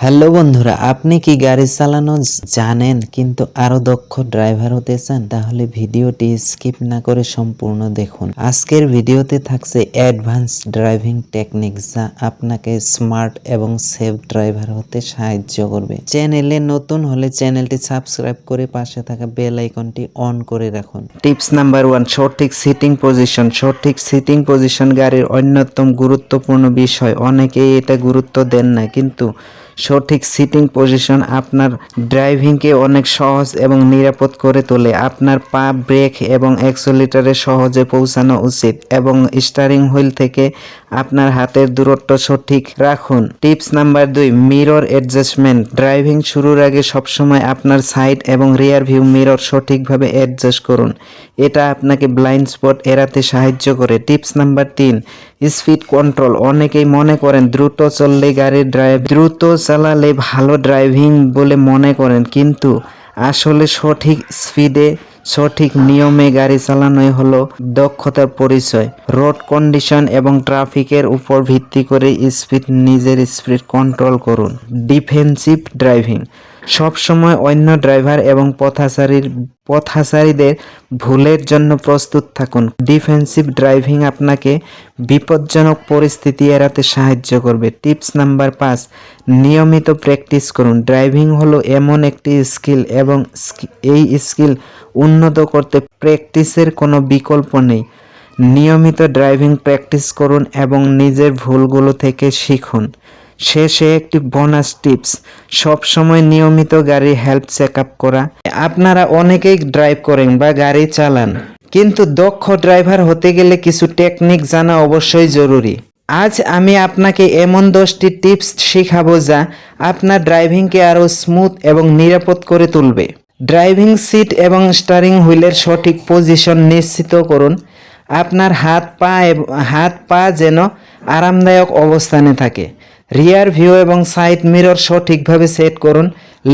Hello বন্ধুরা, আপনি কি গাড়ি চালানো জানেন কিন্তু আরো দক্ষ ড্রাইভার হতে চান? তাহলে ভিডিওটি স্কিপ না করে সম্পূর্ণ দেখুন। আজকের ভিডিওতে থাকছে অ্যাডভান্স ড্রাইভিং টেকনিক যা আপনাকে স্মার্ট এবং সেফ ড্রাইভার হতে সাহায্য করবে। চ্যানেলে নতুন হলে চ্যানেলটি সাবস্ক্রাইব করে পাশে থাকা বেল আইকনটি অন করে রাখুন। টিপস নাম্বার 1, সঠিক সিটিং পজিশন। সঠিক সিটিং পজিশন গাড়ির অন্যতম গুরুত্বপূর্ণ বিষয়। অনেকেই এটা গুরুত্ব দেন না, কিন্তু সঠিক সিটিং পজিশন আপনার ড্রাইভিংকে অনেক সহজ এবং নিরাপদ করে তোলে। আপনার পা ব্রেক এবং অ্যাক্সেলেটরে সহজে পৌঁছানো উচিত এবং স্টিয়ারিং হুইল থেকে আপনার হাতের দূরত্ব সঠিক রাখুন। Tips number 2, mirror adjustment. Driving শুরুর আগে সবসময় আপনার সাইড এবং রিয়ার ভিউ মিরর সঠিকভাবে অ্যাডজাস্ট করুন। এটা আপনাকে ব্লাইন্ড স্পট এড়াতে সাহায্য করে। Tips number 3, speed control. অনেকেই মনে করেন দ্রুত চললে দ্রুত চালালে ভালো ড্রাইভিং বলে মনে করেন, কিন্তু আসলে সঠিক স্পিডে সঠিক নিয়মে গাড়ি চালানোই হলো দক্ষতার পরিচয়। রোড কন্ডিশন এবং ট্রাফিকের উপর ভিত্তি করে নিজের স্পিড কন্ট্রোল করুন। Defensive driving. সবসময় অন্য ড্রাইভার এবং পথচারীদের ভুলের জন্য প্রস্তুত থাকুন। ডিফেন্সিভ ড্রাইভিং আপনাকে বিপজ্জনক পরিস্থিতি এড়াতে সাহায্য করবে। টিপস নাম্বার 5, নিয়মিত প্র্যাকটিস করুন। ড্রাইভিং হলো এমন একটি স্কিল এবং এই স্কিল উন্নত করতে প্র্যাকটিসের কোনো বিকল্প নেই। নিয়মিত ড্রাইভিং প্র্যাকটিস করুন এবং নিজের ভুলগুলো থেকে শিখুন। শেষে একটি বোনাস টিপস, সবসময় নিয়মিত গাড়ি হেলথ চেক আপ করা। আপনারা অনেকেই ড্রাইভ করেন বা গাড়ি চালান, কিন্তু দক্ষ ড্রাইভার হতে গেলে কিছু টেকনিক জানা অবশ্যই জরুরি। আজ আমি আপনাকে এমন 10টি টিপস শেখাবো যা আপনার ড্রাইভিংকে আরও স্মুথ এবং নিরাপদ করে তুলবে। ড্রাইভিং সিট এবং স্টিয়ারিং হুইলের সঠিক পজিশন নিশ্চিত করুন। আপনার হাত পা যেন আরামদায়ক অবস্থানে থাকে। রিয়ার ভিউ এবং সাইড মিরর সঠিকভাবে সেট করুন।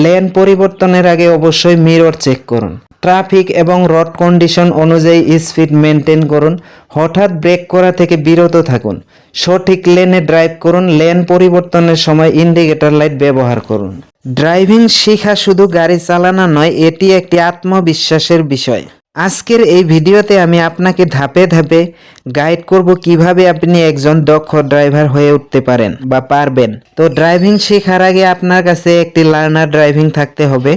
লেন পরিবর্তনের আগে অবশ্যই মিরর চেক করুন। ট্রাফিক এবং রোড কন্ডিশন অনুযায়ী স্পিড মেনটেন করুন। হঠাৎ ব্রেক করা থেকে বিরত থাকুন। সঠিক লেনে ড্রাইভ করুন। লেন পরিবর্তনের সময় ইন্ডিকেটর লাইট ব্যবহার করুন। ড্রাইভিং শেখা শুধু গাড়ি চালানো নয়, এটি একটি আত্মবিশ্বাসের বিষয়। আজকের এই ভিডিওতে আমি আপনাকে ধাপে ধাপে গাইড করব কিভাবে আপনি একজন দক্ষ ড্রাইভার হয়ে উঠতে পারেন বা পারবেন। তো ড্রাইভিং শেখার আগে আপনার কাছে একটি লার্নার ড্রাইভিং থাকতে হবে।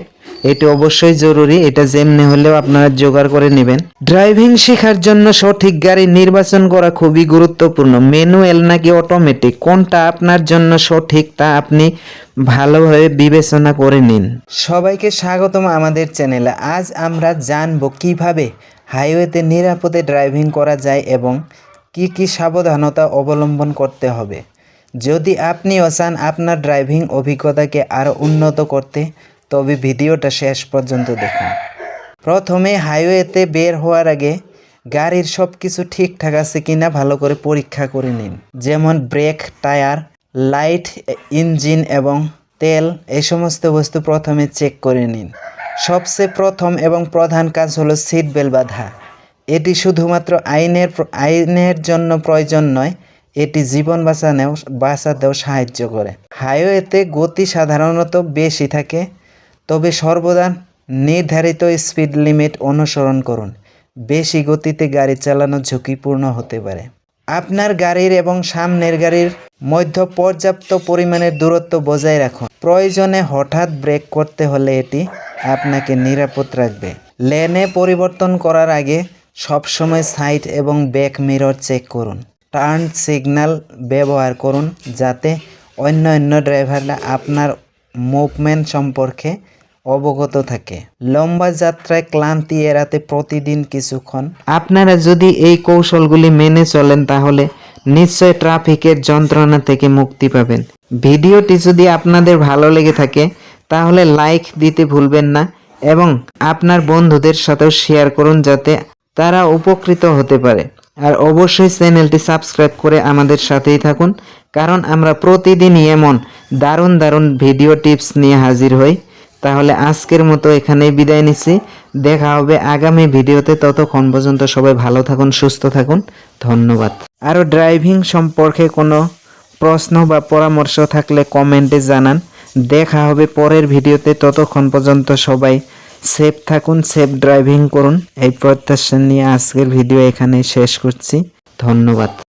এটি অবশ্যই জরুরি। এটা যেমনি হলেও আপনারা জোগাড় করে নেবেন। ড্রাইভিং শেখার জন্য সঠিক গাড়ি নির্বাচন করা খুবই গুরুত্বপূর্ণ। ম্যানুয়াল নাকি অটোমেটিক, কোনটা আপনার জন্য সঠিক তা আপনি ভালোভাবে বিবেচনা করে নিন। সবাইকে স্বাগতম আমাদের চ্যানেলে। আজ আমরা জানব কিভাবে হাইওয়েতে নিরাপদে ড্রাইভিং করা যায় এবং কি কি সাবধানতা অবলম্বন করতে হবে। যদি আপনিও চান আপনার ড্রাইভিং অভিজ্ঞতাকে আরও উন্নত করতে, তবে ভিডিওটা শেষ পর্যন্ত দেখুন। প্রথমে হাইওয়েতে বের হওয়ার আগে গাড়ির সব কিছু ঠিকঠাক আছে কিনা ভালো করে পরীক্ষা করে নিন। যেমন ব্রেক, টায়ার, লাইট, ইঞ্জিন এবং তেল, এই সমস্ত বস্তু প্রথমে চেক করে নিন। সবচেয়ে প্রথম এবং প্রধান কাজ হলো সিট বেল্ট বাঁধা। এটি শুধুমাত্র আইনের জন্য প্রয়োজন নয়, এটি জীবন বাঁচাতেও সাহায্য করে। হাইওয়েতে গতি সাধারণত বেশি থাকে, তবে সর্বদা নির্ধারিত স্পিড লিমিট অনুসরণ করুন। বেশি গতিতে গাড়ি চালানো ঝুঁকিপূর্ণ হতে পারে। আপনার গাড়ির এবং সামনের গাড়ির মধ্যে পর্যাপ্ত পরিমাণের দূরত্ব বজায় রাখুন। প্রয়োজনে হঠাৎ ব্রেক করতে হলে এটি আপনাকে নিরাপদ রাখবে। লেনে পরিবর্তন করার আগে সবসময় সাইড এবং ব্যাক মিরর চেক করুন। টার্ন সিগন্যাল ব্যবহার করুন যাতে অন্য ড্রাইভাররা আপনার মুভমেন্ট সম্পর্কে অবগত থাকে। লম্বা যাত্রায় ক্লান্তি এড়াতে প্রতিদিন কিছুক্ষণ আপনারা যদি এই কৌশলগুলি মেনে চলেন, তাহলে নিশ্চয় ট্রাফিকের যন্ত্রণা থেকে মুক্তি পাবেন। ভিডিওটি যদি আপনাদের ভালো লেগে থাকে তাহলে লাইক দিতে ভুলবেন না এবং আপনার বন্ধুদের সাথেও শেয়ার করুন যাতে তারা উপকৃত হতে পারে। আর অবশ্যই চ্যানেলটি সাবস্ক্রাইব করে আমাদের সাথেই থাকুন, কারণ আমরা প্রতিদিনই এমন দারুণ ভিডিও টিপস নিয়ে হাজির হই। তাহলে আজকের মতো এখানেই বিদায় নিচ্ছি। দেখা হবে আগামী ভিডিওতে। ততক্ষণ পর্যন্ত সবাই ভালো থাকুন, সুস্থ থাকুন। ধন্যবাদ। আরও ড্রাইভিং সম্পর্কে কোনো প্রশ্ন বা পরামর্শ থাকলে কমেন্টে জানান। দেখা হবে পরের ভিডিওতে। ততক্ষণ পর্যন্ত সবাই সেফ থাকুন, সেফ ড্রাইভিং করুন, এই প্রত্যাশা নিয়ে আজকের ভিডিও এখানেই শেষ করছি। ধন্যবাদ।